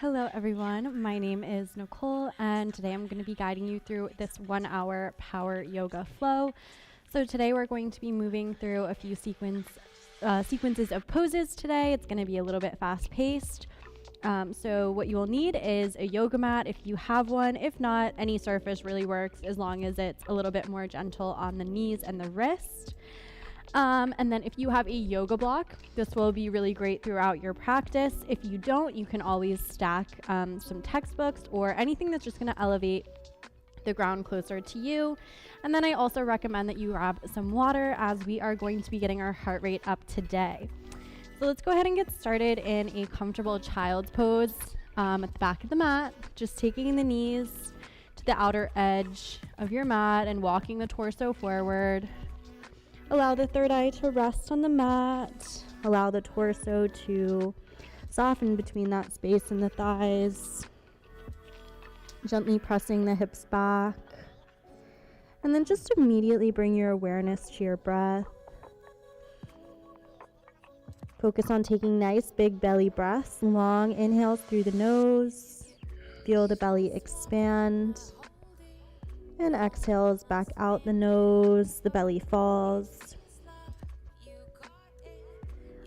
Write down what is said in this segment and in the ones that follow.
Hello everyone, my name is Nicole and today I'm going to be guiding you through this 1 hour power yoga flow. So today we're going to be moving through a few sequences of poses today. It's going to be a little bit fast paced. So what you will need is a yoga mat if you have one. If not, any surface really works as long as it's a little bit more gentle on the knees and the wrist. And then if you have a yoga block, this will be really great throughout your practice. If you don't, you can always stack some textbooks or anything that's just going to elevate the ground closer to you. And then I also recommend that you grab some water as we are going to be getting our heart rate up today. So let's go ahead and get started in a comfortable child's pose at the back of the mat, just taking the knees to the outer edge of your mat and walking the torso forward. Allow the third eye to rest on the mat. Allow the torso to soften between that space in the thighs. Gently pressing the hips back. And then just immediately bring your awareness to your breath. Focus on taking nice big belly breaths. Long inhales through the nose. Feel the belly expand. And exhales back out the nose, the belly falls.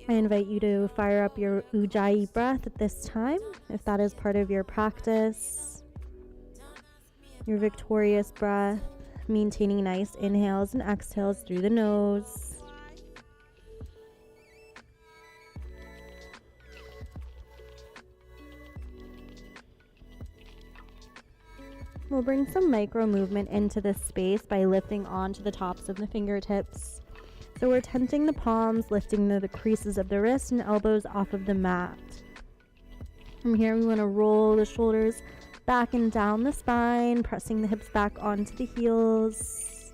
I invite you to fire up your Ujjayi breath at this time, if that is part of your practice. Your victorious breath, maintaining nice inhales and exhales through the nose. We'll bring some micro movement into this space by lifting onto the tops of the fingertips. So we're tenting the palms, lifting the creases of the wrists and elbows off of the mat. From here, we want to roll the shoulders back and down the spine, pressing the hips back onto the heels.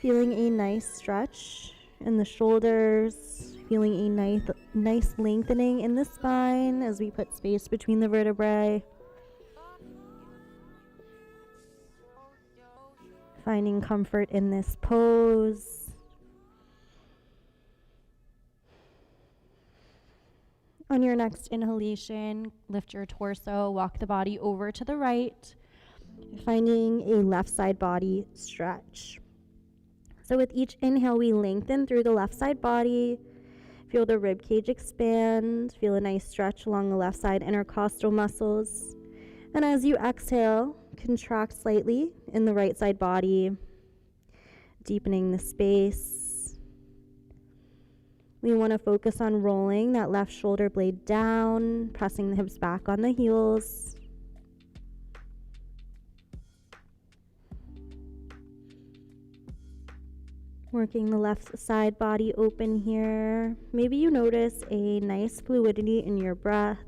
Feeling a nice stretch in the shoulders, feeling a nice lengthening in the spine as we put space between the vertebrae. Finding comfort in this pose. On your next inhalation, lift your torso, walk the body over to the right, finding a left side body stretch. So with each inhale, we lengthen through the left side body. Feel the rib cage expand. Feel a nice stretch along the left side intercostal muscles. And as you exhale, contract slightly in the right side body, deepening the space. We want to focus on rolling that left shoulder blade down, pressing the hips back on the heels. Working the left side body open here. Maybe you notice a nice fluidity in your breath.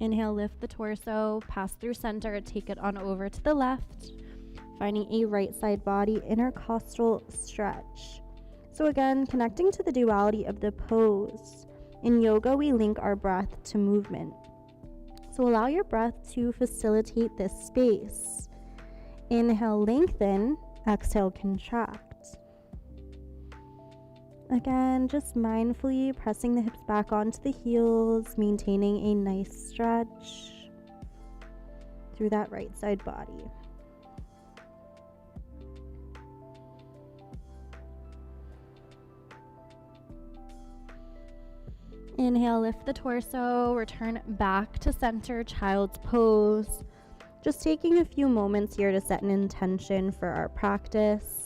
Inhale, lift the torso, pass through center, take it on over to the left, finding a right side body intercostal stretch. So again, connecting to the duality of the pose. In yoga, we link our breath to movement. So allow your breath to facilitate this space. Inhale, lengthen, exhale, contract. Again, just mindfully pressing the hips back onto the heels, maintaining a nice stretch through that right side body. Inhale, lift the torso, return back to center, child's pose. Just taking a few moments here to set an intention for our practice.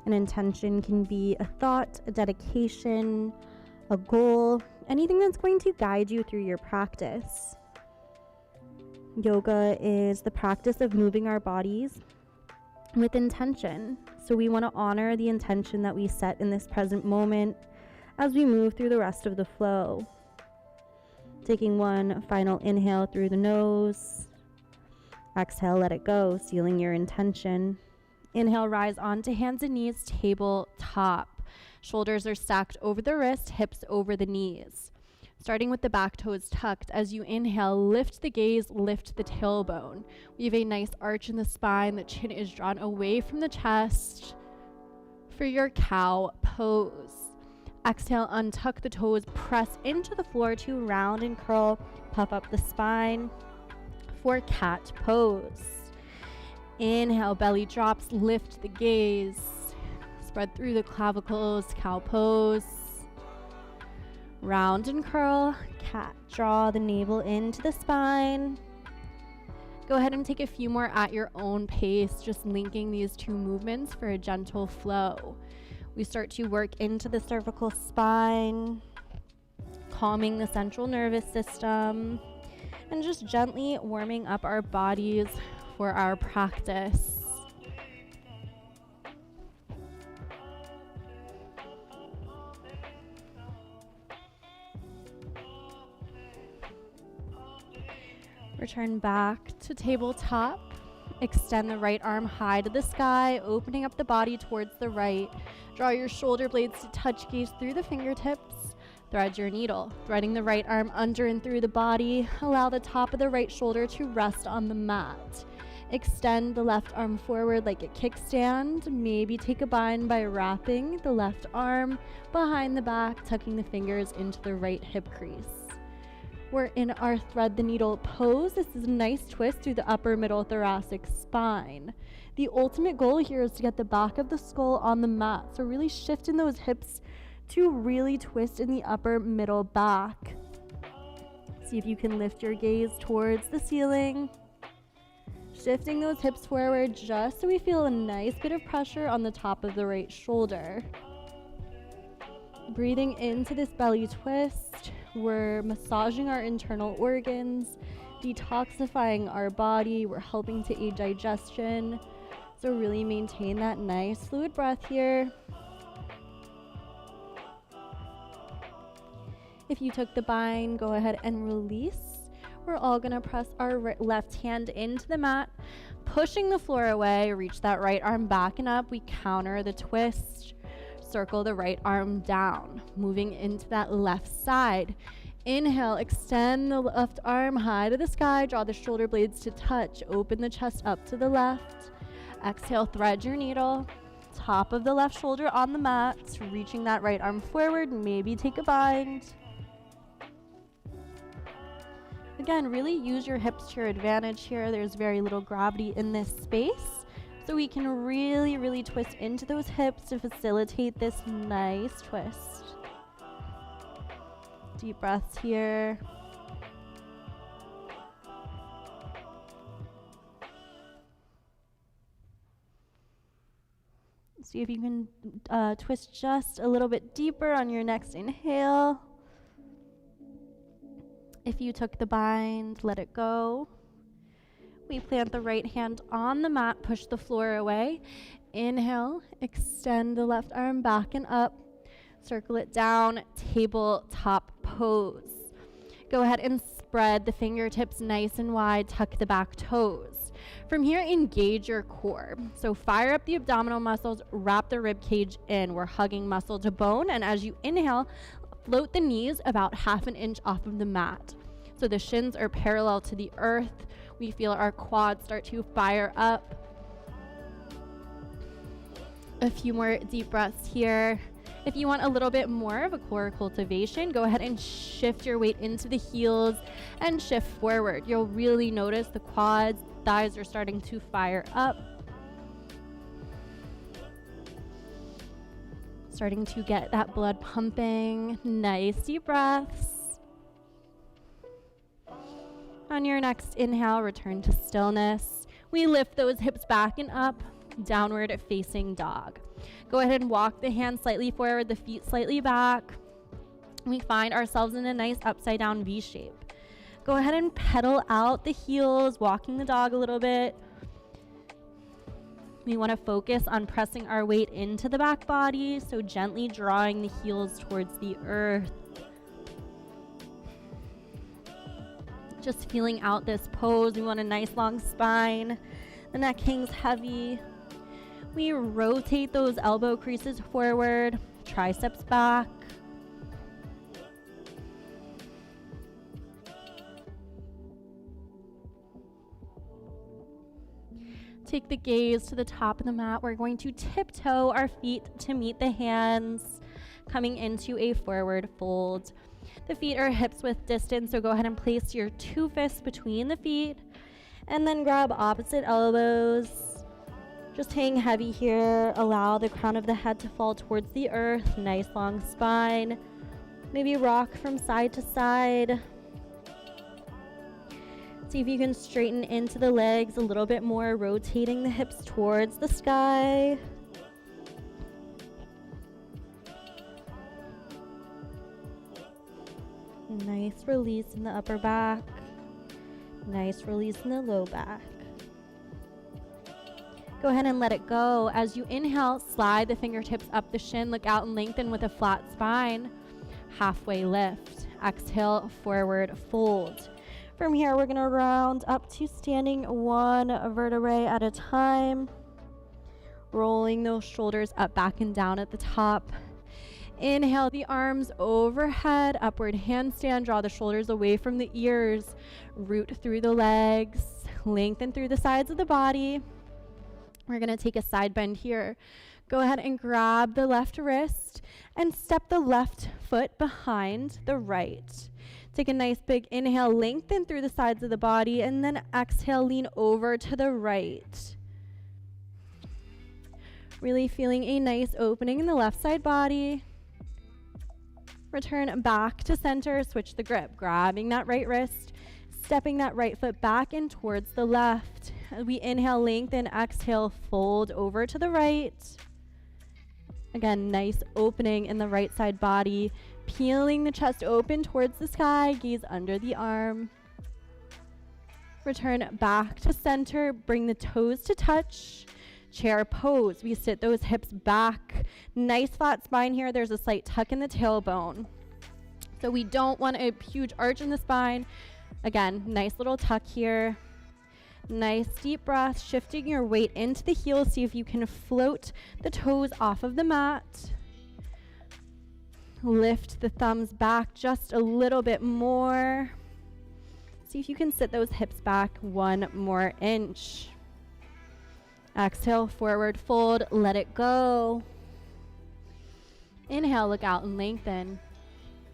An intention can be a thought, a dedication, a goal, anything that's going to guide you through your practice. Yoga is the practice of moving our bodies with intention. So we want to honor the intention that we set in this present moment as we move through the rest of the flow. Taking one final inhale through the nose. Exhale, let it go, sealing your intention. Inhale, rise onto hands and knees, tabletop. Shoulders are stacked over the wrist, hips over the knees. Starting with the back toes tucked. As you inhale, lift the gaze, lift the tailbone. We have a nice arch in the spine. The chin is drawn away from the chest for your cow pose. Exhale, untuck the toes, press into the floor to round and curl, puff up the spine for cat pose. Inhale, belly drops, lift the gaze, spread through the clavicles, cow pose. Round and curl, cat, draw the navel into the spine. Go ahead and take a few more at your own pace, just linking these two movements for a gentle flow. We start to work into the cervical spine, calming the central nervous system, and just gently warming up our bodies for our practice. Return back to tabletop. Extend the right arm high to the sky, opening up the body towards the right. Draw your shoulder blades to touch, gaze through the fingertips. Thread your needle, threading the right arm under and through the body. Allow the top of the right shoulder to rest on the mat. Extend the left arm forward like a kickstand. Maybe take a bind by wrapping the left arm behind the back, tucking the fingers into the right hip crease. We're in our thread the needle pose. This is a nice twist through the upper middle thoracic spine. The ultimate goal here is to get the back of the skull on the mat. So really shifting those hips to really twist in the upper middle back. See if you can lift your gaze towards the ceiling. Shifting those hips forward just so we feel a nice bit of pressure on the top of the right shoulder. Breathing into this belly twist. We're massaging our internal organs, detoxifying our body. We're helping to aid digestion. So really maintain that nice fluid breath here. If you took the bind, go ahead and release. We're all gonna press our left hand into the mat, pushing the floor away. Reach that right arm back and up. We counter the twist. Circle the right arm down, moving into that left side. Inhale, extend the left arm high to the sky, draw the shoulder blades to touch, open the chest up to the left. Exhale, thread your needle, top of the left shoulder on the mat, reaching that right arm forward, maybe take a bind. Again, really use your hips to your advantage here. There's very little gravity in this space. So we can really twist into those hips to facilitate this nice twist. Deep breaths here. See if you can twist just a little bit deeper on your next inhale. If you took the bind, let it go. We plant the right hand on the mat, push the floor away. Inhale, extend the left arm back and up. Circle it down, tabletop pose. Go ahead and spread the fingertips nice and wide, tuck the back toes. From here, engage your core. So fire up the abdominal muscles, wrap the rib cage in. We're hugging muscle to bone, and as you inhale, float the knees about 1/2 inch off of the mat. So the shins are parallel to the earth. We feel our quads start to fire up. A few more deep breaths here. If you want a little bit more of a core cultivation, go ahead and shift your weight into the heels and shift forward. You'll really notice the quads, thighs are starting to fire up. Starting to get that blood pumping. Nice deep breaths. On your next inhale, return to stillness. We lift those hips back and up, downward facing dog. Go ahead and walk the hands slightly forward, the feet slightly back. We find ourselves in a nice upside down V shape. Go ahead and pedal out the heels, walking the dog a little bit. We want to focus on pressing our weight into the back body, so gently drawing the heels towards the earth. Just feeling out this pose. We want a nice long spine. The neck hangs heavy. We rotate those elbow creases forward, triceps back. Take the gaze to the top of the mat. We're going to tiptoe our feet to meet the hands. coming into a forward fold. The feet are hips width distance, so go ahead and place your 2 fists between the feet and then grab opposite elbows. Just hang heavy here. Allow the crown of the head to fall towards the earth. Nice long spine. Maybe rock from side to side. See if you can straighten into the legs a little bit more, rotating the hips towards the sky. Nice release in the upper back. Nice release in the low back. Go ahead and let it go. As you inhale, slide the fingertips up the shin. Look out and lengthen with a flat spine. Halfway lift. Exhale, forward fold. From here, we're going to round up to standing 1 vertebrae at a time. Rolling those shoulders up, back, and down at the top. Inhale the arms overhead, upward handstand. Draw the shoulders away from the ears. Root through the legs. Lengthen through the sides of the body. We're going to take a side bend here. Go ahead and grab the left wrist and step the left foot behind the right. Take a nice big inhale, lengthen through the sides of the body, and then exhale, lean over to the right. Really feeling a nice opening in the left side body. Return back to center, switch the grip, grabbing that right wrist, stepping that right foot back and towards the left. As we inhale, lengthen, exhale, fold over to the right. Again, nice opening in the right side body. Peeling the chest open towards the sky, gaze under the arm. Return back to center, bring the toes to touch. Chair pose, we sit those hips back. Nice flat spine here, there's a slight tuck in the tailbone. So we don't want a huge arch in the spine. Again, nice little tuck here. Nice deep breath, shifting your weight into the heels. See if you can float the toes off of the mat. Lift the thumbs back just a little bit more. See if you can sit those hips back 1 more inch. Exhale, forward fold, let it go. Inhale, look out and lengthen.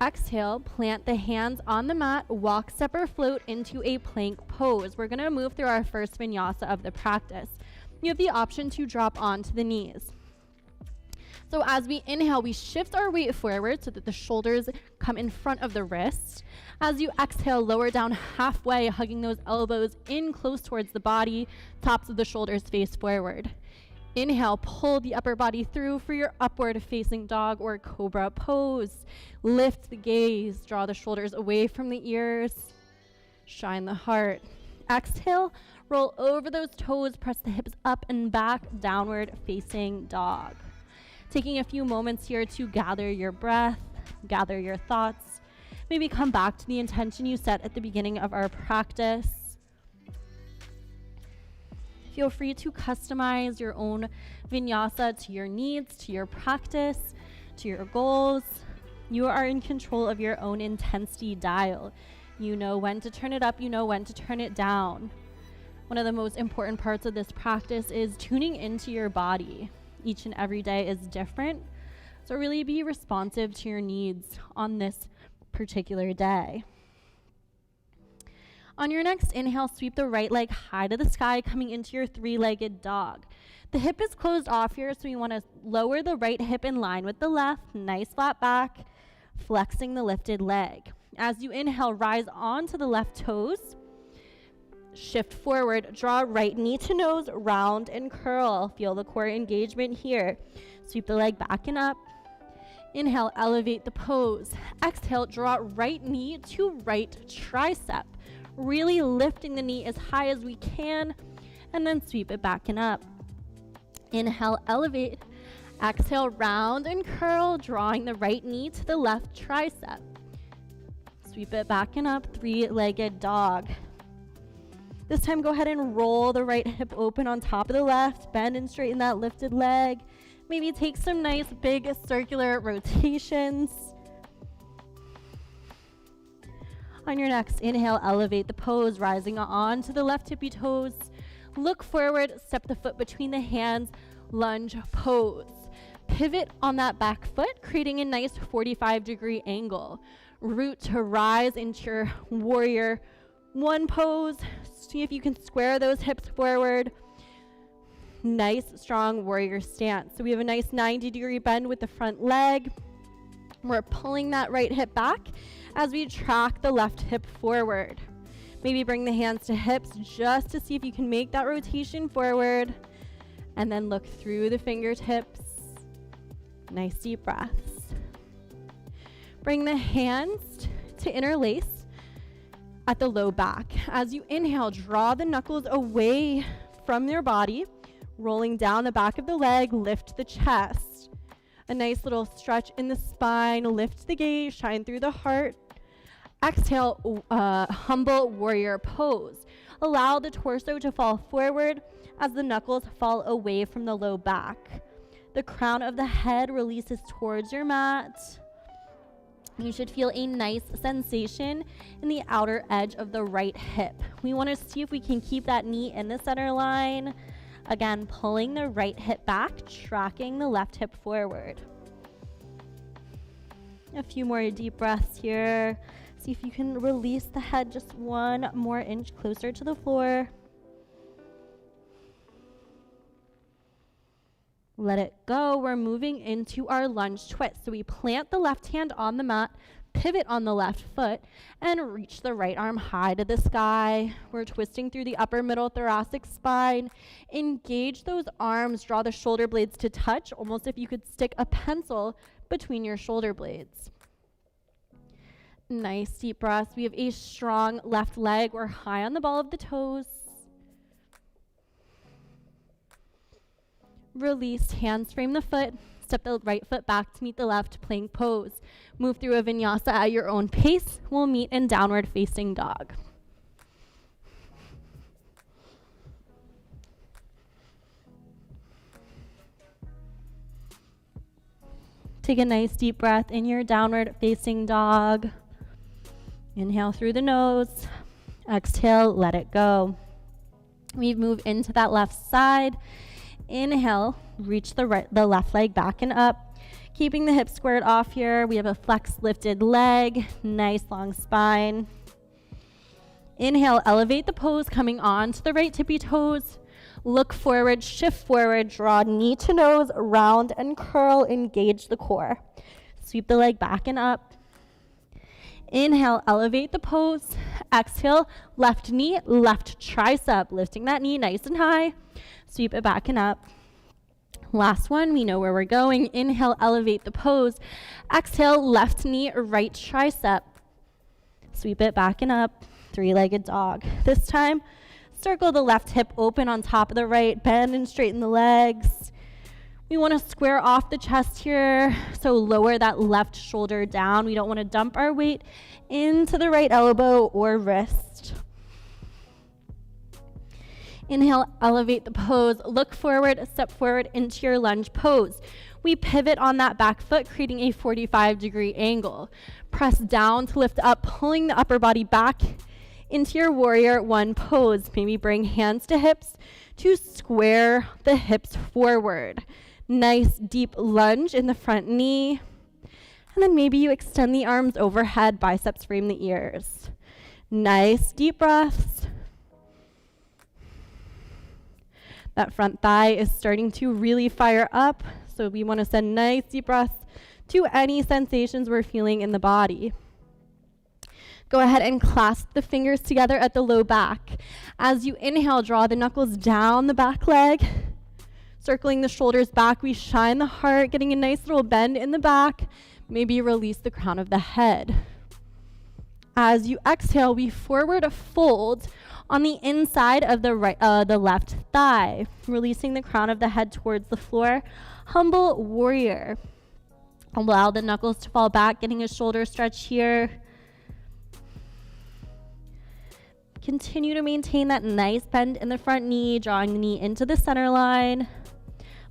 Exhale, plant the hands on the mat, walk, step, or float into a plank pose. We're going to move through our first vinyasa of the practice. You have the option to drop onto the knees. So as we inhale, we shift our weight forward so that the shoulders come in front of the wrist. As you exhale, lower down halfway, hugging those elbows in close towards the body, tops of the shoulders face forward. Inhale, pull the upper body through for your upward facing dog or cobra pose. Lift the gaze, draw the shoulders away from the ears, shine the heart. Exhale, roll over those toes, press the hips up and back, downward facing dog. Taking a few moments here to gather your breath, gather your thoughts. Maybe come back to the intention you set at the beginning of our practice. Feel free to customize your own vinyasa to your needs, to your practice, to your goals. You are in control of your own intensity dial. You know when to turn it up, you know when to turn it down. One of the most important parts of this practice is tuning into your body. Each and every day is different, so really be responsive to your needs on this particular day. On your next inhale, sweep the right leg high to the sky, coming into your 3-legged dog. The hip is closed off here, so you want to lower the right hip in line with the left. Nice flat back, flexing the lifted leg. As you inhale, rise onto the left toes. Shift forward, draw right knee to nose, round and curl. Feel the core engagement here. Sweep the leg back and up. Inhale, elevate the pose. Exhale, draw right knee to right tricep. Really lifting the knee as high as we can, and then sweep it back and up. Inhale, elevate. Exhale, round and curl, drawing the right knee to the left tricep. Sweep it back and up, 3-legged dog. This time, go ahead and roll the right hip open on top of the left. Bend and straighten that lifted leg. Maybe take some nice big circular rotations. On your next inhale, elevate the pose, rising on to the left tippy toes. Look forward, step the foot between the hands, lunge pose. Pivot on that back foot, creating a nice 45-degree angle. Root to rise into your warrior one pose. See if you can square those hips forward. Nice, strong warrior stance. So we have a nice 90-degree bend with the front leg. We're pulling that right hip back as we track the left hip forward. Maybe bring the hands to hips just to see if you can make that rotation forward. And then look through the fingertips. Nice deep breaths. Bring the hands to interlace at the low back. As you inhale, draw the knuckles away from your body, rolling down the back of the leg, lift the chest. A nice little stretch in the spine, lift the gaze, shine through the heart. Exhale, humble warrior pose. Allow the torso to fall forward as the knuckles fall away from the low back. The crown of the head releases towards your mat. You should feel a nice sensation in the outer edge of the right hip. We want to see if we can keep that knee in the center line. Again, pulling the right hip back, tracking the left hip forward. A few more deep breaths here. See if you can release the head just 1 more inch closer to the floor. Let it go. We're moving into our lunge twist. So we plant the left hand on the mat, pivot on the left foot, and reach the right arm high to the sky. We're twisting through the upper middle thoracic spine. Engage those arms, draw the shoulder blades to touch, almost if you could stick a pencil between your shoulder blades. Nice deep breaths. We have a strong left leg. We're high on the ball of the toes. Release, hands frame the foot, step the right foot back to meet the left, plank pose. Move through a vinyasa at your own pace. We'll meet in downward facing dog. Take a nice deep breath in your downward facing dog. Inhale through the nose. Exhale, let it go. We move into that left side. Inhale, reach the left leg back and up. Keeping the hips squared off here. We have a flexed lifted leg, nice long spine. Inhale, elevate the pose, coming on to the right tippy toes. Look forward, shift forward, draw knee to nose, round and curl, engage the core. Sweep the leg back and up. Inhale, elevate the pose. Exhale, left knee, left tricep, lifting that knee nice and high. Sweep it back and up. Last one, we know where we're going. Inhale, elevate the pose. Exhale, left knee, right tricep. Sweep it back and up. Three-legged dog. This time, circle the left hip open on top of the right. Bend and straighten the legs. We want to square off the chest here, so lower that left shoulder down. We don't want to dump our weight into the right elbow or wrist. Inhale, elevate the pose. Look forward, step forward into your lunge pose. We pivot on that back foot, creating a 45-degree angle. Press down to lift up, pulling the upper body back into your warrior one pose. Maybe bring hands to hips to square the hips forward. Nice deep lunge in the front knee. And then maybe you extend the arms overhead, biceps frame the ears. Nice deep breaths. That front thigh is starting to really fire up. So we want to send nice deep breaths to any sensations we're feeling in the body. Go ahead and clasp the fingers together at the low back. As you inhale, draw the knuckles down the back leg. Circling the shoulders back, we shine the heart, getting a nice little bend in the back. Maybe release the crown of the head. As you exhale, we forward fold on the inside of the left thigh, releasing the crown of the head towards the floor. Humble warrior. Allow the knuckles to fall back, getting a shoulder stretch here. Continue to maintain that nice bend in the front knee, drawing the knee into the center line,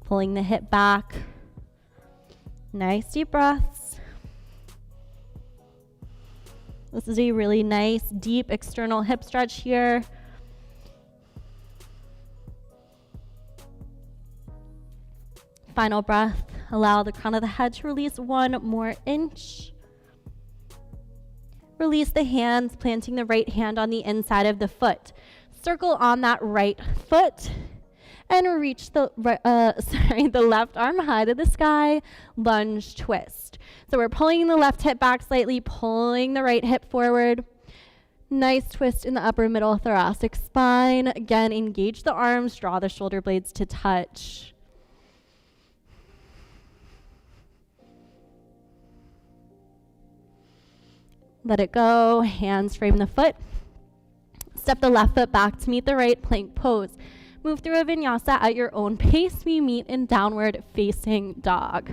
pulling the hip back. Nice deep breaths. This is a really nice, deep external hip stretch here. Final breath. Allow the crown of the head to release 1 more inch. Release the hands, planting the right hand on the inside of the foot. Circle on that right foot and reach the left arm high to the sky, lunge twist. So we're pulling the left hip back slightly, pulling the right hip forward. Nice twist in the upper middle thoracic spine. Again, engage the arms, draw the shoulder blades to touch. Let it go, hands frame the foot. Step the left foot back to meet the right, plank pose. Move through a vinyasa at your own pace. We meet in downward facing dog.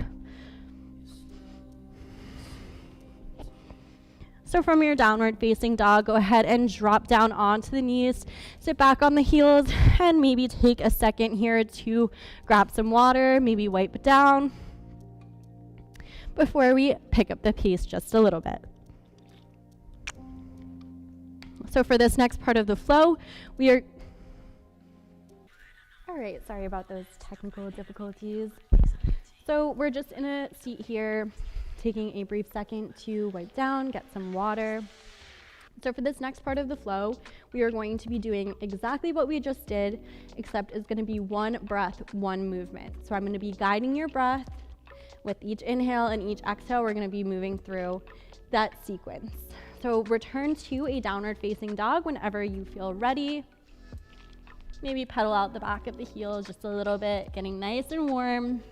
So from your downward facing dog, go ahead and drop down onto the knees, sit back on the heels, and maybe take a second here to grab some water, maybe wipe it down before we pick up the pace just a little bit. So for this next part of the flow, we are, all right, sorry about those technical difficulties. So we're just in a seat here, taking a brief second to wipe down, get some water. So for this next part of the flow, we are going to be doing exactly what we just did, except it's going to be 1 breath, 1 movement. So I'm going to be guiding your breath. With each inhale and each exhale, we're going to be moving through that sequence. So return to a downward facing dog whenever you feel ready. Maybe pedal out the back of the heels just a little bit, getting nice and warm.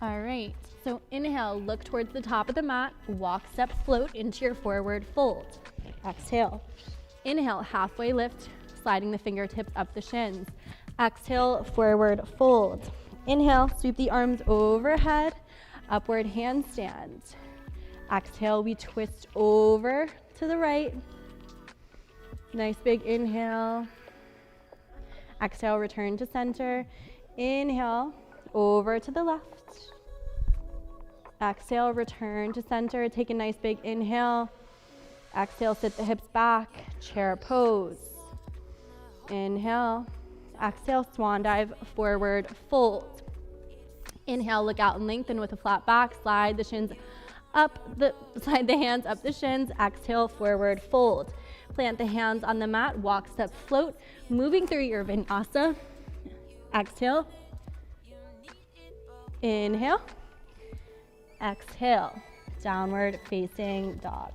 All right, so inhale, look towards the top of the mat, walk, step, float into your forward fold. Exhale. Inhale, halfway lift, sliding the fingertips up the shins. Exhale, forward fold. Inhale, sweep the arms overhead, upward handstand. Exhale, we twist over to the right. Nice big inhale. Exhale, return to center. Inhale, over to the left. Exhale, return to center. Take a nice big inhale. Exhale, sit the hips back, chair pose. Inhale. Exhale, swan dive, forward fold. Inhale, look out and lengthen with a flat back. Slide the hands up the shins. Exhale, forward fold. Plant the hands on the mat, walk, step, float, moving through your vinyasa. Exhale. Inhale. Exhale. Downward facing dog.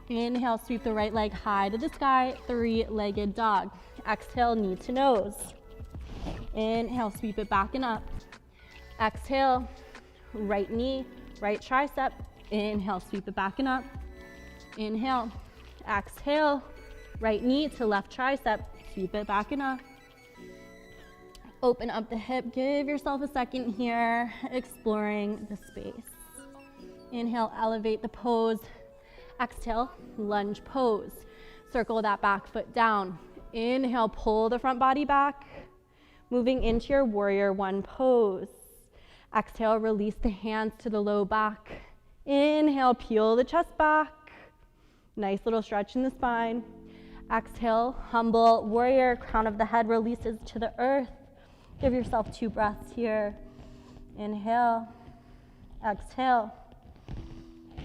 Inhale, sweep the right leg high to the sky, 3-legged dog. Exhale, knee to nose. Inhale, sweep it back and up. Exhale, right knee, right tricep. Inhale, sweep it back and up. Inhale, exhale, right knee to left tricep. Sweep it back and up. Open up the hip, give yourself a second here, exploring the space. Inhale, elevate the pose. Exhale, lunge pose. Circle that back foot down. Inhale, pull the front body back. Moving into your warrior 1 pose. Exhale, release the hands to the low back. Inhale, peel the chest back. Nice little stretch in the spine. Exhale, humble warrior, crown of the head releases to the earth. Give yourself 2 breaths here. Inhale, exhale,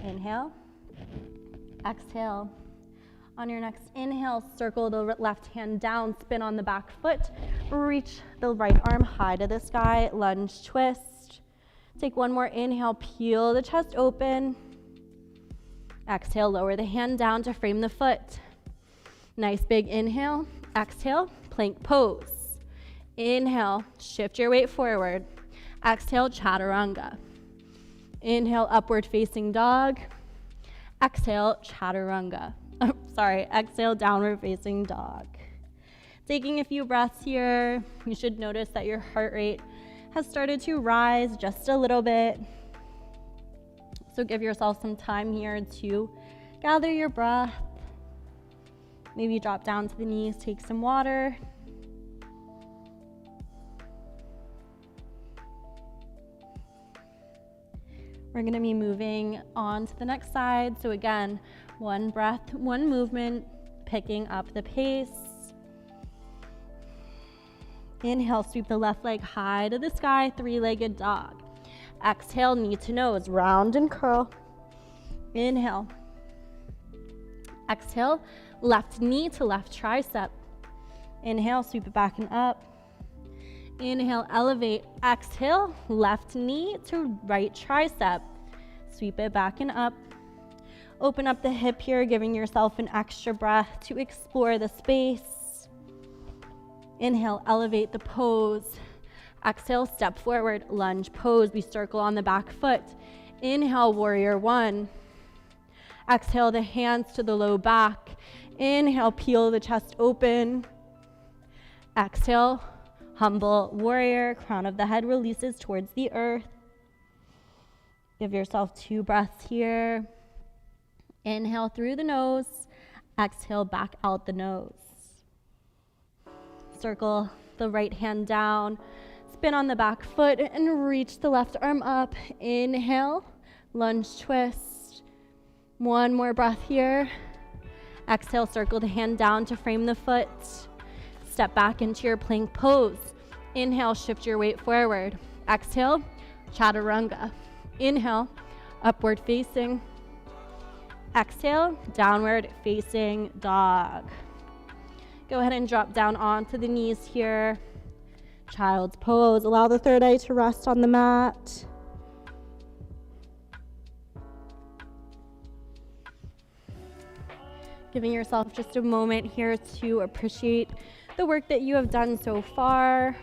inhale, exhale. On your next inhale, circle the left hand down, spin on the back foot, reach the right arm high to the sky, lunge twist. Take 1 more inhale, peel the chest open. Exhale, lower the hand down to frame the foot. Nice big inhale, exhale, plank pose. Inhale, shift your weight forward. Exhale, chaturanga. Inhale, upward facing dog. Exhale, chaturanga. Exhale, downward facing dog. Taking a few breaths here, you should notice that your heart rate has started to rise just a little bit. So give yourself some time here to gather your breath. Maybe drop down to the knees, take some water. We're going to be moving on to the next side. So again, 1 breath, 1 movement, picking up the pace. Inhale, sweep the left leg high to the sky, three-legged dog. Exhale, knee to nose, round and curl. Inhale. Exhale, left knee to left tricep. Inhale, sweep it back and up. Inhale, elevate. Exhale, left knee to right tricep. Sweep it back and up. Open up the hip here, giving yourself an extra breath to explore the space. Inhale, elevate the pose. Exhale, step forward, lunge pose. We circle on the back foot. Inhale, warrior one. Exhale, the hands to the low back. Inhale, peel the chest open. Exhale, humble warrior. Crown of the head releases towards the earth. Give yourself 2 breaths here. Inhale through the nose. Exhale, back out the nose. Circle the right hand down. Spin on the back foot and reach the left arm up. Inhale, lunge twist. 1 more breath here. Exhale, circle the hand down to frame the foot. Step back into your plank pose. Inhale, shift your weight forward. Exhale, chaturanga. Inhale, upward facing. Exhale, downward facing dog. Go ahead and drop down onto the knees here. Child's pose. Allow the third eye to rest on the mat. Giving yourself just a moment here to appreciate the work that you have done so far.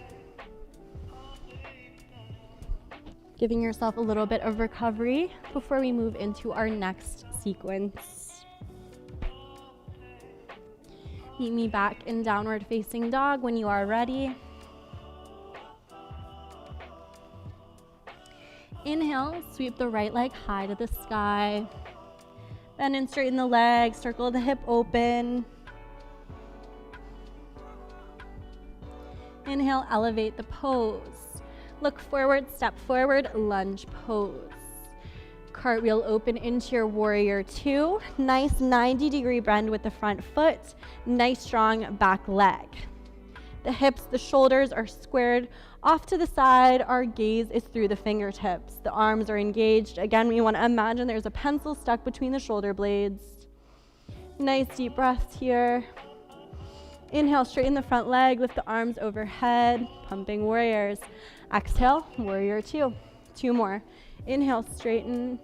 Giving yourself a little bit of recovery before we move into our next sequence. Meet me back in downward facing dog when you are ready. Inhale, sweep the right leg high to the sky. Bend and straighten the leg, circle the hip open. Inhale, elevate the pose. Look forward, step forward, lunge pose. Cartwheel open into your warrior two. Nice 90-degree bend with the front foot. Nice strong back leg. The hips, the shoulders are squared off to the side. Our gaze is through the fingertips. The arms are engaged. Again, we want to imagine there's a pencil stuck between the shoulder blades. Nice deep breaths here. Inhale, straighten the front leg, lift the arms overhead, pumping warriors. Exhale, warrior two. 2 more. Inhale, straighten.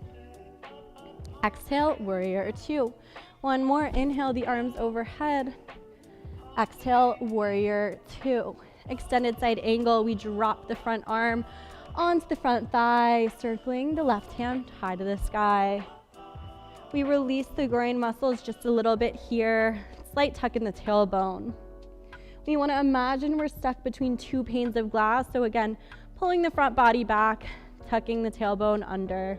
Exhale, warrior two. 1 more. Inhale, the arms overhead. Exhale, warrior two. Extended side angle. We drop the front arm onto the front thigh, circling the left hand high to the sky. We release the groin muscles just a little bit here. Slight tuck in the tailbone. We want to imagine we're stuck between 2 panes of glass. So again, pulling the front body back, tucking the tailbone under.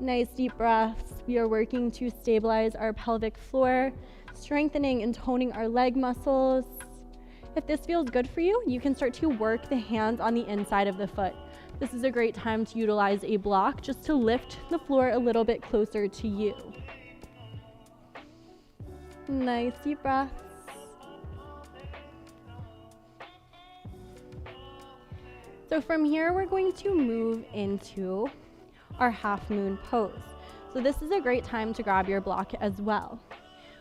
Nice deep breaths. We are working to stabilize our pelvic floor, strengthening and toning our leg muscles. If this feels good for you, you can start to work the hands on the inside of the foot. This is a great time to utilize a block just to lift the floor a little bit closer to you. Nice deep breaths. So from here, we're going to move into our half moon pose. So this is a great time to grab your block as well.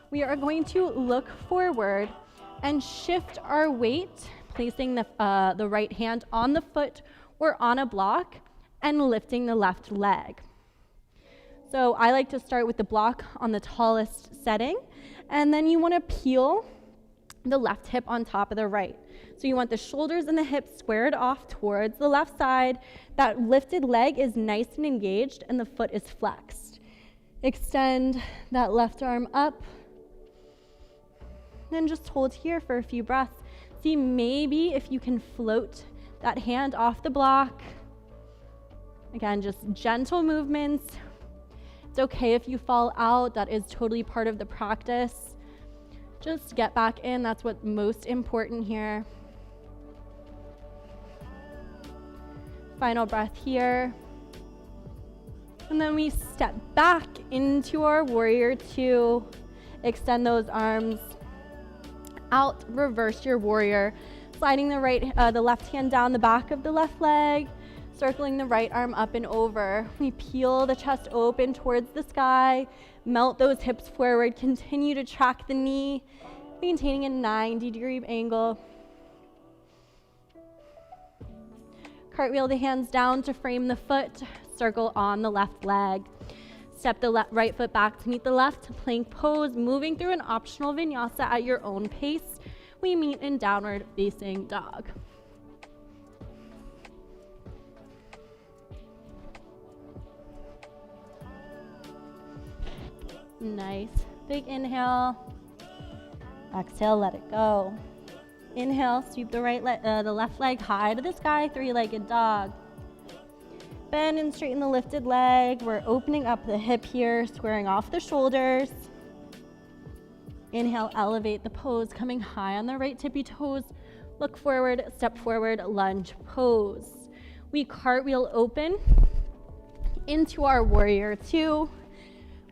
We are going to look forward and shift our weight, placing the right hand on the foot or on a block and lifting the left leg. So I like to start with the block on the tallest setting, and then you want to peel the left hip on top of the right. So you want the shoulders and the hips squared off towards the left side. That lifted leg is nice and engaged and the foot is flexed. Extend that left arm up. Then just hold here for a few breaths. See maybe if you can float that hand off the block. Again, just gentle movements. It's okay if you fall out. That is totally part of the practice. Just get back in. That's what's most important here. Final breath here. And then we step back into our warrior two. Extend those arms out, reverse your warrior. sliding the left hand down the back of the left leg, circling the right arm up and over. We peel the chest open towards the sky, melt those hips forward, continue to track the knee, maintaining a 90-degree angle. Cartwheel the hands down to frame the foot, circle on the left leg. Step the right foot back to meet the left, plank pose, moving through an optional vinyasa at your own pace. We meet in downward facing dog. Nice. Big inhale. Exhale, let it go. Inhale, sweep the left leg high to the sky, three-legged dog. Bend and straighten the lifted leg. We're opening up the hip here, squaring off the shoulders. Inhale, elevate the pose, coming high on the right tippy toes. Look forward, step forward, lunge pose. We cartwheel open into our warrior two.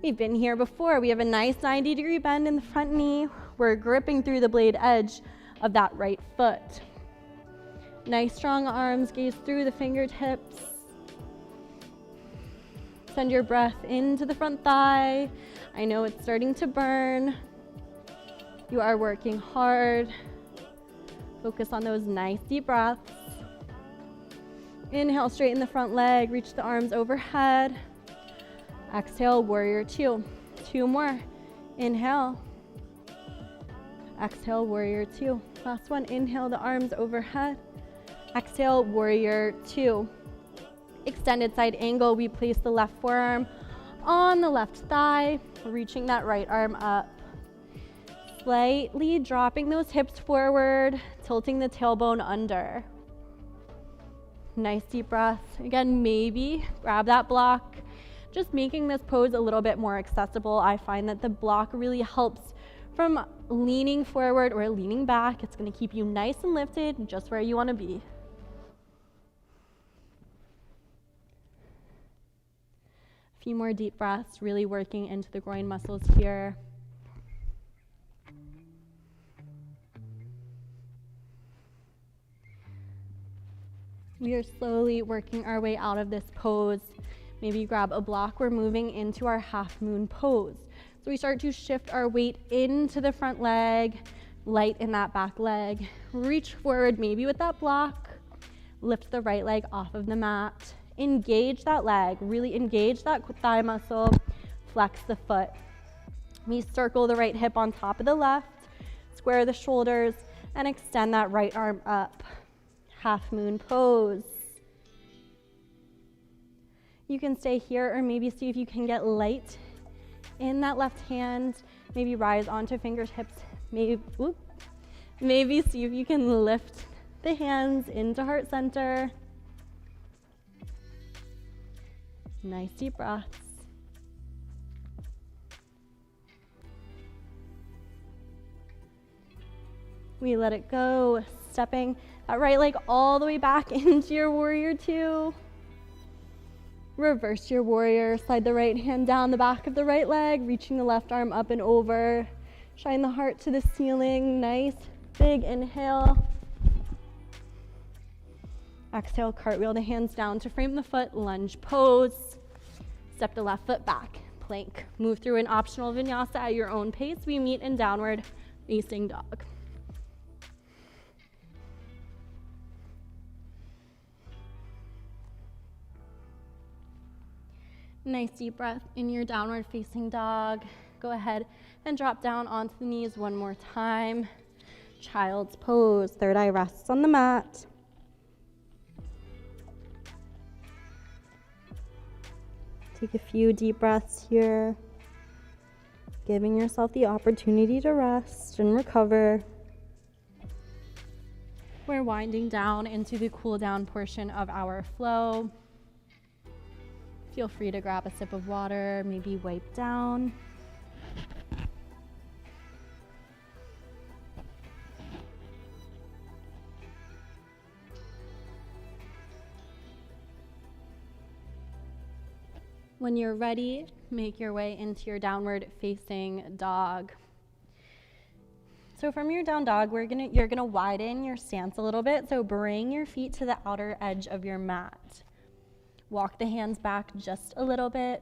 We've been here before. We have a nice 90-degree bend in the front knee. We're gripping through the blade edge of that right foot. Nice strong arms, gaze through the fingertips. Send your breath into the front thigh. I know it's starting to burn. You are working hard. Focus on those nice deep breaths. Inhale, straighten the front leg, reach the arms overhead. Exhale, warrior two. Two more. Inhale. Exhale, warrior two. Last one, inhale the arms overhead. Exhale, warrior two. Extended side angle, we place the left forearm on the left thigh, reaching that right arm up. Slightly dropping those hips forward, tilting the tailbone under. Nice deep breath. Again, maybe grab that block, just making this pose a little bit more accessible. I find that the block really helps from leaning forward or leaning back. It's going to keep you nice and lifted, just where you want to be. A few more deep breaths, really working into the groin muscles here. We are slowly working our way out of this pose. Maybe grab a block. We're moving into our half moon pose. So we start to shift our weight into the front leg, light in that back leg. Reach forward maybe with that block. Lift the right leg off of the mat. Engage that leg, really engage that thigh muscle. Flex the foot. We circle the right hip on top of the left, square the shoulders, and extend that right arm up. Half moon pose. You can stay here or maybe see if you can get light in that left hand. Maybe rise onto fingertips. Maybe see if you can lift the hands into heart center. Nice deep breaths. We let it go, stepping that right leg all the way back into your warrior two. Reverse your warrior, slide the right hand down the back of the right leg, reaching the left arm up and over. Shine the heart to the ceiling, nice big inhale. Exhale, cartwheel the hands down to frame the foot, lunge pose. Step the left foot back, plank. Move through an optional vinyasa at your own pace. We meet in downward facing dog. Nice deep breath in your downward facing dog. Go ahead and drop down onto the knees one more time. Child's pose, third eye rests on the mat. Take a few deep breaths here, giving yourself the opportunity to rest and recover. We're winding down into the cool down portion of our flow. Feel free to grab a sip of water, maybe wipe down. When you're ready, make your way into your downward facing dog. So from your down dog, you're gonna widen your stance a little bit. So bring your feet to the outer edge of your mat. Walk the hands back just a little bit.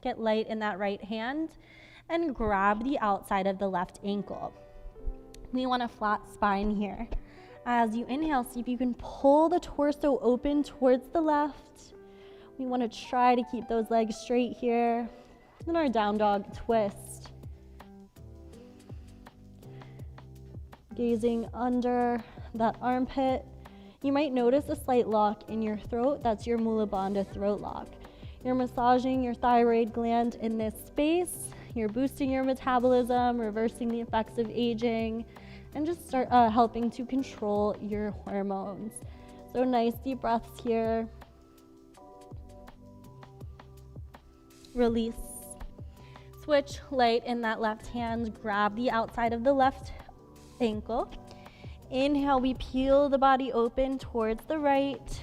Get light in that right hand and grab the outside of the left ankle. We want a flat spine here. As you inhale, see if you can pull the torso open towards the left. We want to try to keep those legs straight here. Then our down dog twist. Gazing under that armpit. You might notice a slight lock in your throat. That's your Mula Bandha throat lock. You're massaging your thyroid gland in this space. You're boosting your metabolism, reversing the effects of aging, and just start helping to control your hormones. So nice deep breaths here. Release. Switch light in that left hand. Grab the outside of the left ankle. Inhale, we peel the body open towards the right.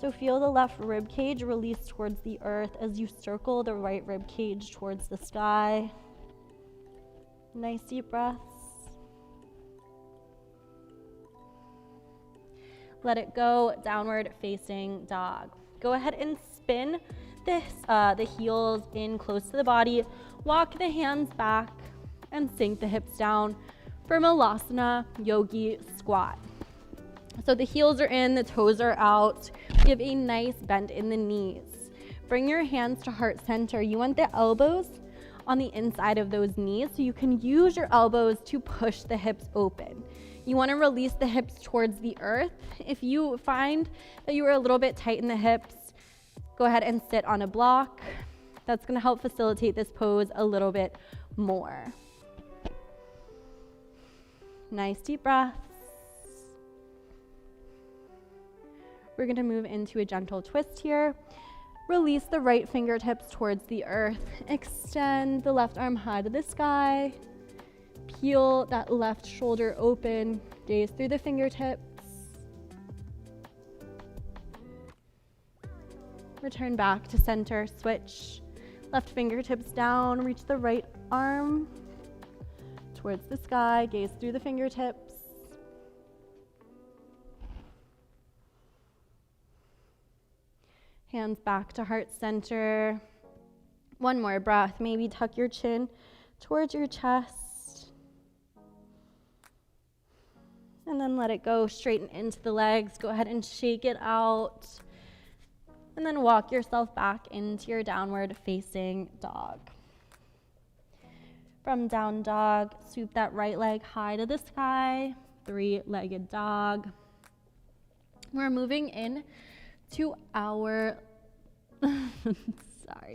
So feel the left rib cage release towards the earth as you circle the right rib cage towards the sky. Nice deep breaths. Let it go, downward facing dog. Go ahead and spin the heels in close to the body. Walk the hands back and sink the hips down for Malasana Yogi Squat. So the heels are in, the toes are out. Give a nice bend in the knees. Bring your hands to heart center. You want the elbows on the inside of those knees so you can use your elbows to push the hips open. You want to release the hips towards the earth. If you find that you are a little bit tight in the hips, go ahead and sit on a block. That's going to help facilitate this pose a little bit more. Nice deep breaths. We're going to move into a gentle twist here. Release the right fingertips towards the earth. Extend the left arm high to the sky. Peel that left shoulder open. Gaze through the fingertips. Return back to center. Switch. Left fingertips down. Reach the right arm towards the sky. Gaze through the fingertips. Hands back to heart center. One more breath. Maybe tuck your chin towards your chest. And then let it go. Straighten into the legs. Go ahead and shake it out. And then walk yourself back into your downward facing dog. From down dog, sweep that right leg high to the sky. Three-legged dog. We're moving in to our,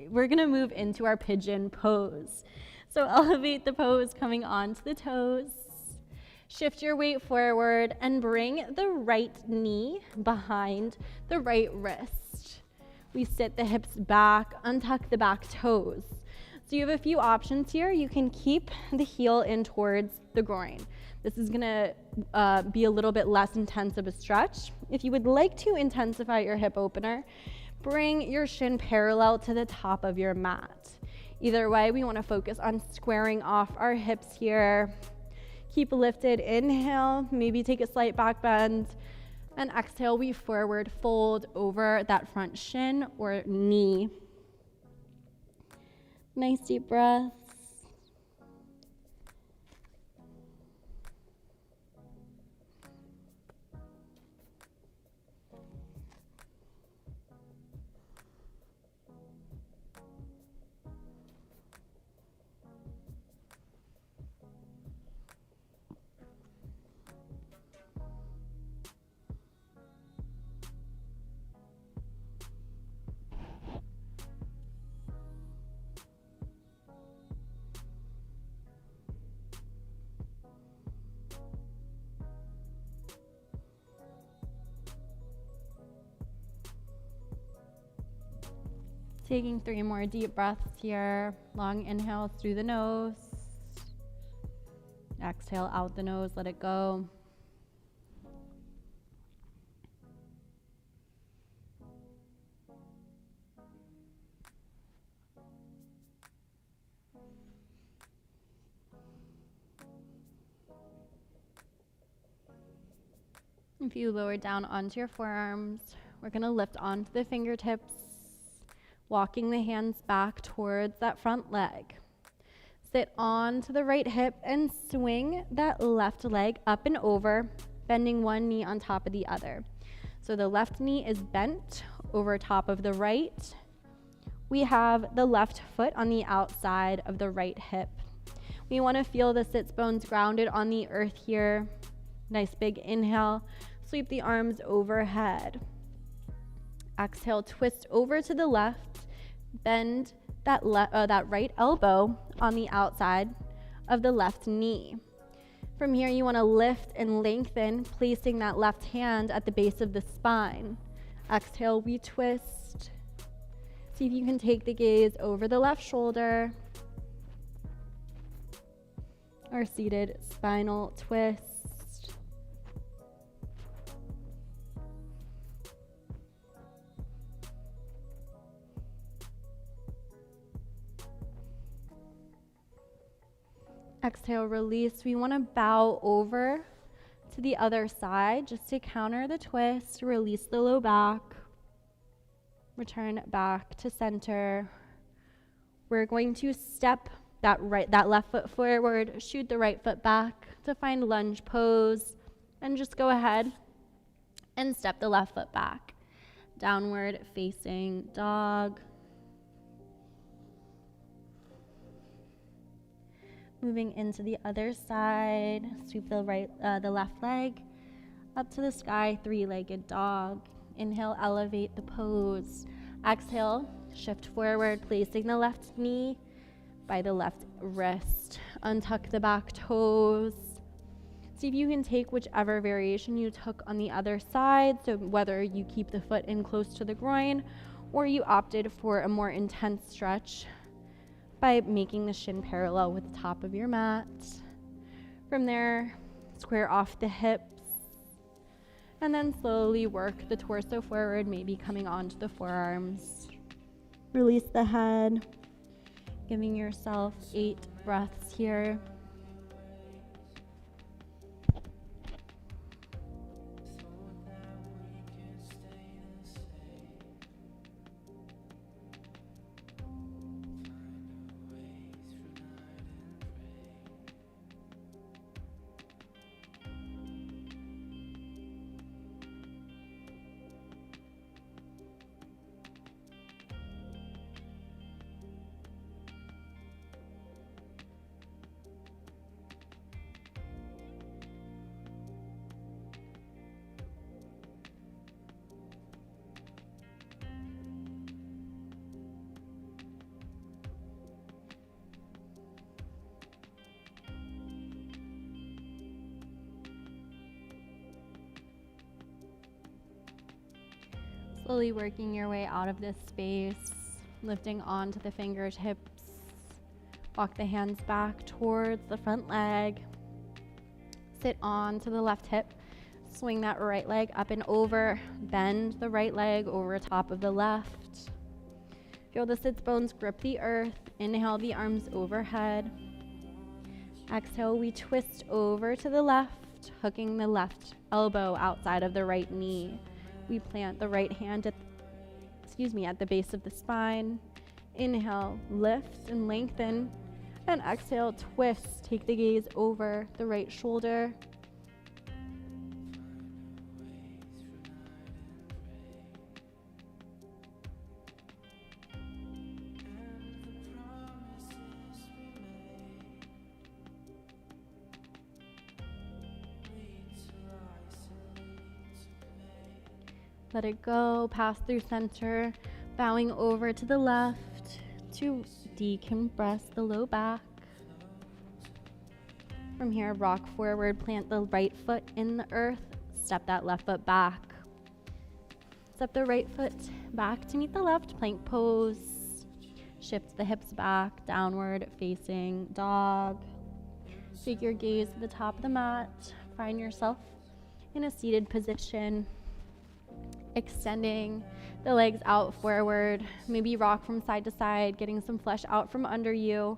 we're gonna move into our pigeon pose. So elevate the pose coming onto the toes. Shift your weight forward and bring the right knee behind the right wrist. We sit the hips back, untuck the back toes. So you have a few options here. You can keep the heel in towards the groin. This is gonna be a little bit less intense of a stretch. If you would like to intensify your hip opener, bring your shin parallel to the top of your mat. Either way, we wanna focus on squaring off our hips here. Keep lifted, inhale, maybe take a slight back bend, and exhale, we forward fold over that front shin or knee. Nice deep breath. Taking 3 more deep breaths here. Long inhales through the nose. Exhale out the nose, let it go. If you lower down onto your forearms, we're going to lift onto the fingertips, walking the hands back towards that front leg. Sit onto the right hip and swing that left leg up and over, bending one knee on top of the other. So the left knee is bent over top of the right. We have the left foot on the outside of the right hip. We want to feel the sits bones grounded on the earth here. Nice big inhale. Sweep the arms overhead. Exhale, twist over to the left. Bend that right elbow on the outside of the left knee. From here, you want to lift and lengthen, placing that left hand at the base of the spine. Exhale, we twist. See if you can take the gaze over the left shoulder. Our seated spinal twist. Exhale, release. We want to bow over to the other side just to counter the twist. Release the low back. Return back to center. We're going to step that left foot forward, shoot the right foot back to find lunge pose, and just go ahead and step the left foot back. Downward facing dog. Moving into the other side, sweep the left leg up to the sky, three-legged dog. Inhale, elevate the pose. Exhale, shift forward, placing the left knee by the left wrist. Untuck the back toes. See if you can take whichever variation you took on the other side, so whether you keep the foot in close to the groin or you opted for a more intense stretch by making the shin parallel with the top of your mat. From there, square off the hips, and then slowly work the torso forward, maybe coming onto the forearms. Release the head, giving yourself 8 breaths here. Slowly working your way out of this space, lifting onto the fingertips. Walk the hands back towards the front leg. Sit on to the left hip. Swing that right leg up and over. Bend the right leg over top of the left. Feel the sits bones grip the earth. Inhale the arms overhead. Exhale, we twist over to the left, hooking the left elbow outside of the right knee. We plant the right hand at the base of the spine. Inhale, lift and lengthen. And exhale, twist. Take the gaze over the right shoulder. Let it go, pass through center, bowing over to the left to decompress the low back. From here, rock forward, plant the right foot in the earth, step that left foot back. Step the right foot back to meet the left, plank pose. Shift the hips back, downward facing dog. Take your gaze to the top of the mat, find yourself in a seated position. Extending the legs out forward, maybe rock from side to side, getting some flesh out from under you.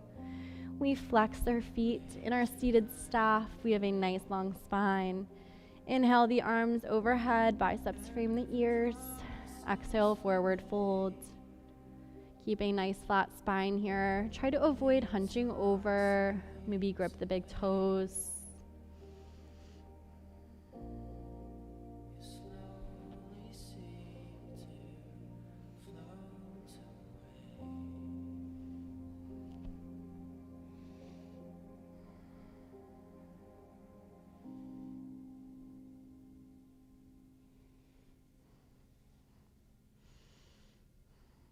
We flex our feet in our seated staff. We have a nice long spine. Inhale the arms overhead, biceps frame the ears. Exhale, forward fold. Keep a nice flat spine here. Try to avoid hunching over. Maybe grip the big toes.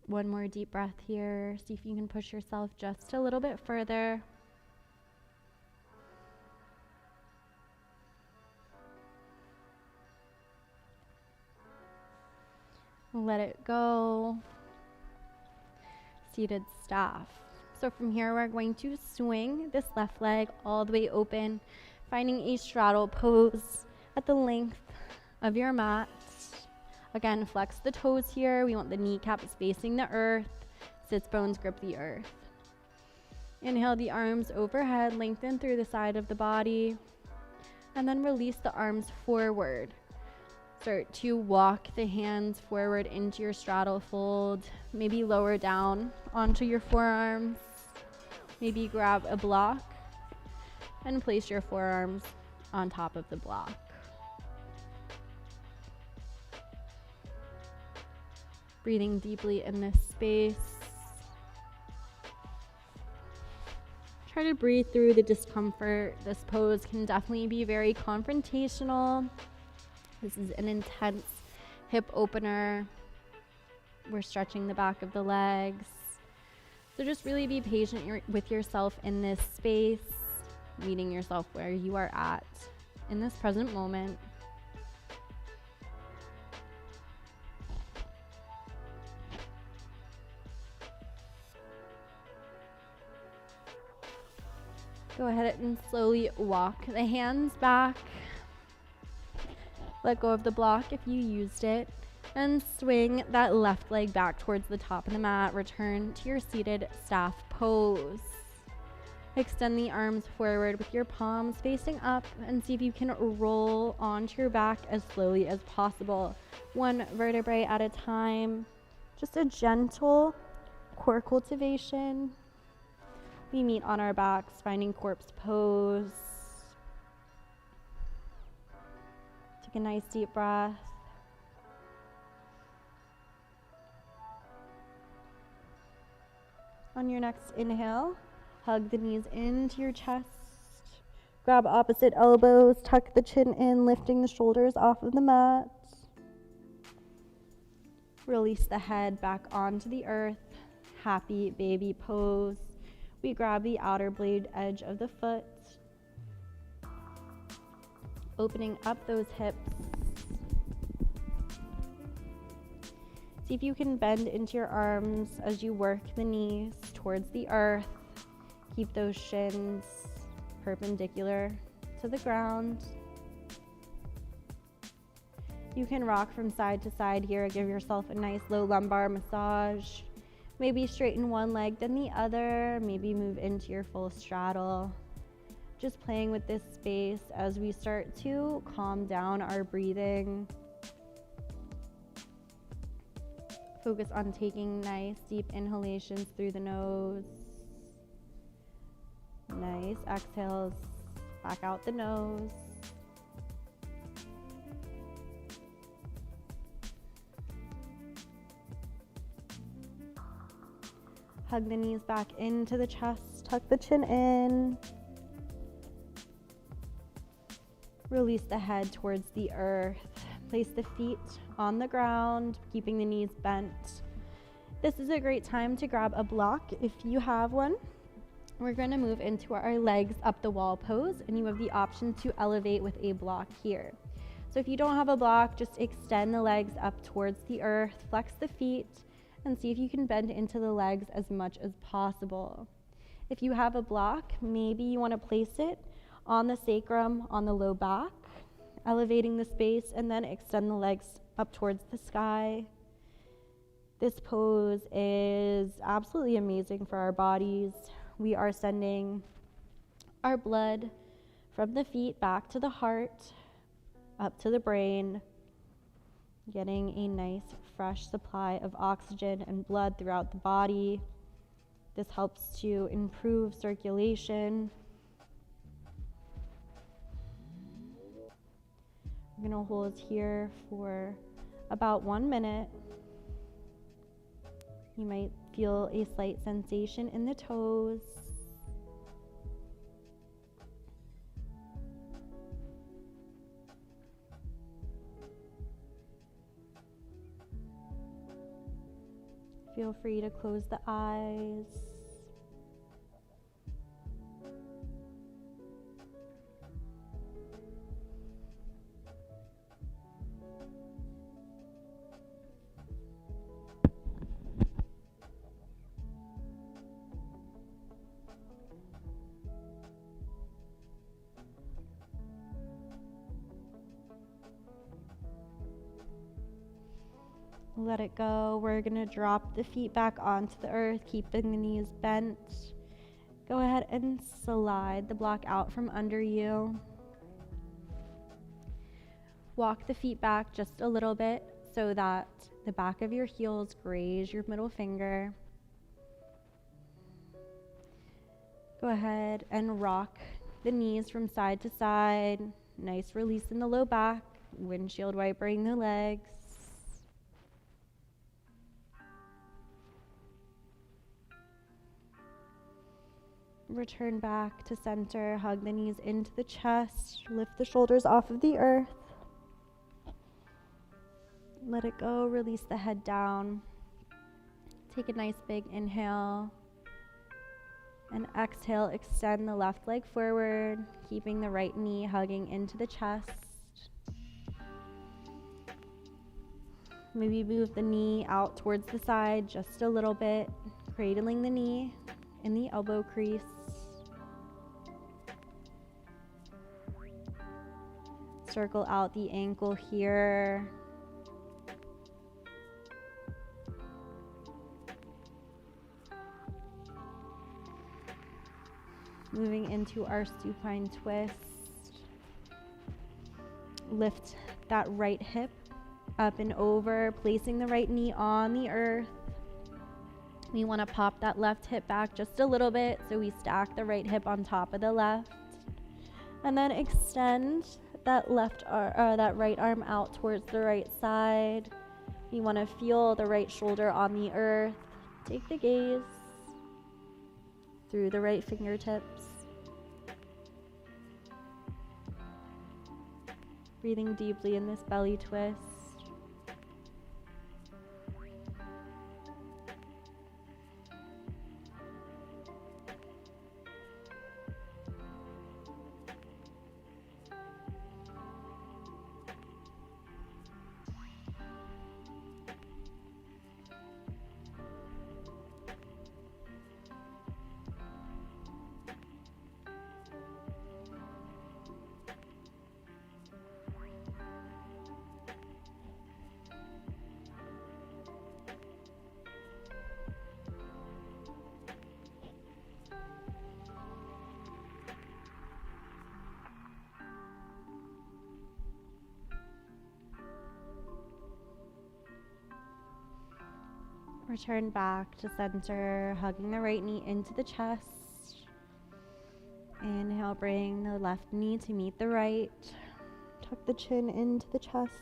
One more deep breath here. See if you can push yourself just a little bit further. Let it go. Seated staff. So from here, we're going to swing this left leg all the way open, finding a straddle pose at the length of your mat. Again, flex the toes here. We want the kneecaps facing the earth. Sits bones grip the earth. Inhale the arms overhead, lengthen through the side of the body, and then release the arms forward. Start to walk the hands forward into your straddle fold. Maybe lower down onto your forearms. Maybe grab a block and place your forearms on top of the block. Breathing deeply in this space. Try to breathe through the discomfort. This pose can definitely be very confrontational. This is an intense hip opener. We're stretching the back of the legs. So just really be patient with yourself in this space, meeting yourself where you are at in this present moment. Go ahead and slowly walk the hands back. Let go of the block if you used it. And swing that left leg back towards the top of the mat. Return to your seated staff pose. Extend the arms forward with your palms facing up and see if you can roll onto your back as slowly as possible. One vertebrae at a time. Just a gentle core cultivation. We meet on our backs, finding corpse pose. Take a nice deep breath. On your next inhale, hug the knees into your chest. Grab opposite elbows, tuck the chin in, lifting the shoulders off of the mat. Release the head back onto the earth. Happy baby pose. We grab the outer blade edge of the foot, opening up those hips. See if you can bend into your arms as you work the knees towards the earth. Keep those shins perpendicular to the ground. You can rock from side to side here. Give yourself a nice low lumbar massage. Maybe straighten one leg then the other. Maybe move into your full straddle. Just playing with this space as we start to calm down our breathing. Focus on taking nice deep inhalations through the nose. Nice exhales back out the nose. Hug the knees back into the chest, tuck the chin in. Release the head towards the earth. Place the feet on the ground, keeping the knees bent. This is a great time to grab a block if you have one. We're going to move into our legs up the wall pose, and you have the option to elevate with a block here. So if you don't have a block, just extend the legs up towards the earth, flex the feet, and see if you can bend into the legs as much as possible. If you have a block, maybe you want to place it on the sacrum, on the low back, elevating the space, and then extend the legs up towards the sky. This pose is absolutely amazing for our bodies. We are sending our blood from the feet back to the heart, up to the brain, getting a nice fresh supply of oxygen and blood throughout the body. This helps to improve circulation. We're going to hold here for about 1 minute. You might feel a slight sensation in the toes. Feel free to close the eyes. Let it go. We're going to drop the feet back onto the earth, keeping the knees bent. Go ahead and slide the block out from under you. Walk the feet back just a little bit so that the back of your heels graze your middle finger. Go ahead and rock the knees from side to side. Nice release in the low back. Windshield wipering the legs. Return back to center, hug the knees into the chest, lift the shoulders off of the earth. Let it go, release the head down. Take a nice big inhale. And exhale, extend the left leg forward, keeping the right knee hugging into the chest. Maybe move the knee out towards the side just a little bit, cradling the knee in the elbow crease. Circle out the ankle here. Moving into our supine twist. Lift that right hip up and over, placing the right knee on the earth. We want to pop that left hip back just a little bit, so we stack the right hip on top of the left. And then extend that that right arm out towards the right side. You want to feel the right shoulder on the earth. Take the gaze through the right fingertips. Breathing deeply in this belly twist. Return back to center, hugging the right knee into the chest. Inhale, bring the left knee to meet the right. Tuck the chin into the chest.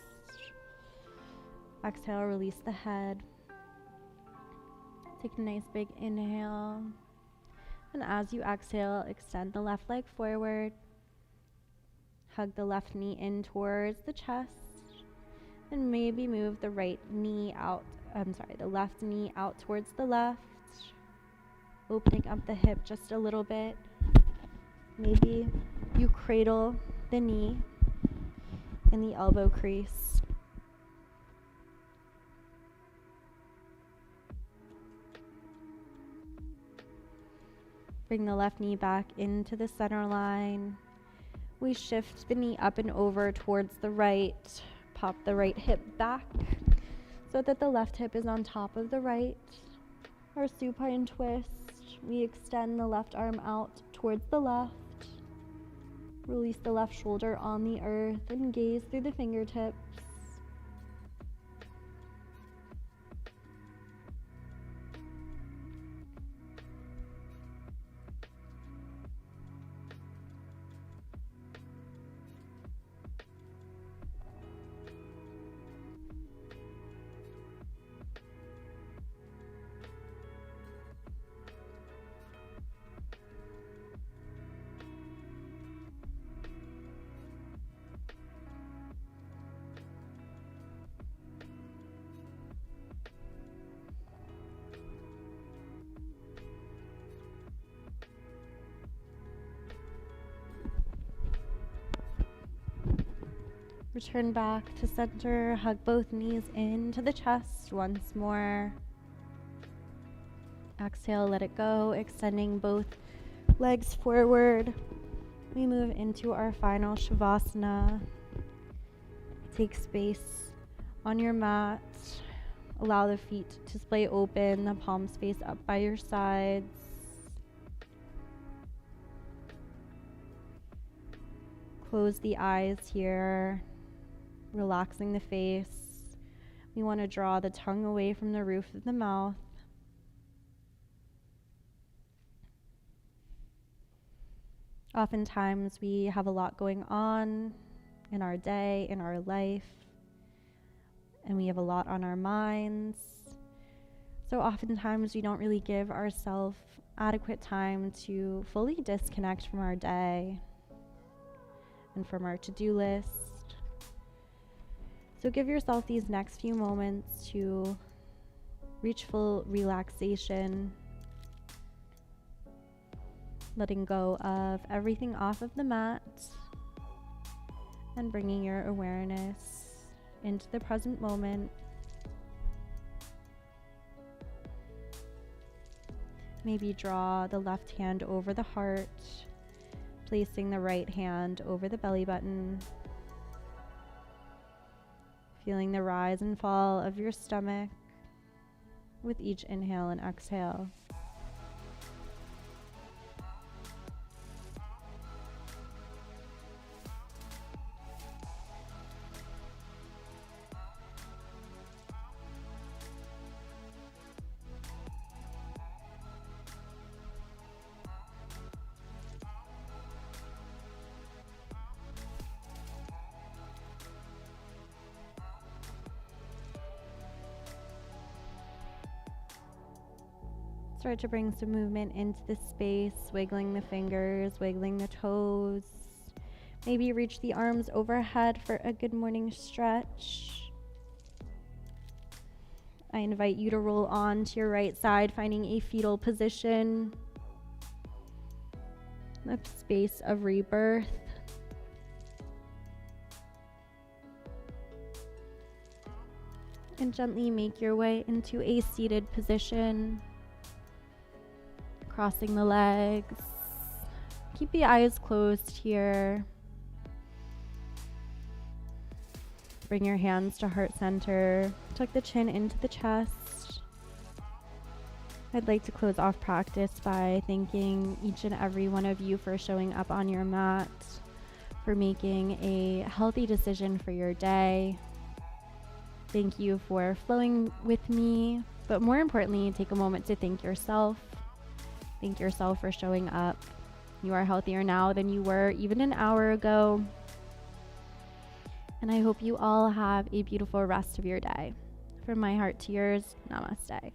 Exhale, release the head. Take a nice big inhale. And as you exhale, extend the left leg forward. Hug the left knee in towards the chest. And maybe move the the left knee out towards the left. Opening up the hip just a little bit. Maybe you cradle the knee in the elbow crease. Bring the left knee back into the center line. We shift the knee up and over towards the right. Pop the right hip back so that the left hip is on top of the right. Our supine twist. We extend the left arm out towards the left. Release the left shoulder on the earth and gaze through the fingertips. Return back to center, hug both knees into the chest once more. Exhale, let it go, extending both legs forward. We move into our final Shavasana. Take space on your mat. Allow the feet to splay open, the palms face up by your sides. Close the eyes here, relaxing the face. We want to draw the tongue away from the roof of the mouth. Oftentimes we have a lot going on in our day, in our life, and we have a lot on our minds. So oftentimes we don't really give ourselves adequate time to fully disconnect from our day and from our to-do list. So give yourself these next few moments to reach full relaxation, letting go of everything off of the mat and bringing your awareness into the present moment. Maybe draw the left hand over the heart, placing the right hand over the belly button. Feeling the rise and fall of your stomach with each inhale and exhale. Start to bring some movement into the space, wiggling the fingers, wiggling the toes. Maybe reach the arms overhead for a good morning stretch. I invite you to roll on to your right side, finding a fetal position, a space of rebirth. And gently make your way into a seated position. Crossing the legs. Keep the eyes closed here. Bring your hands to heart center. Tuck the chin into the chest. I'd like to close off practice by thanking each and every one of you for showing up on your mat, for making a healthy decision for your day. Thank you for flowing with me, but more importantly, take a moment to thank yourself. Thank yourself for showing up. You are healthier now than you were even an hour ago. And I hope you all have a beautiful rest of your day. From my heart to yours, namaste.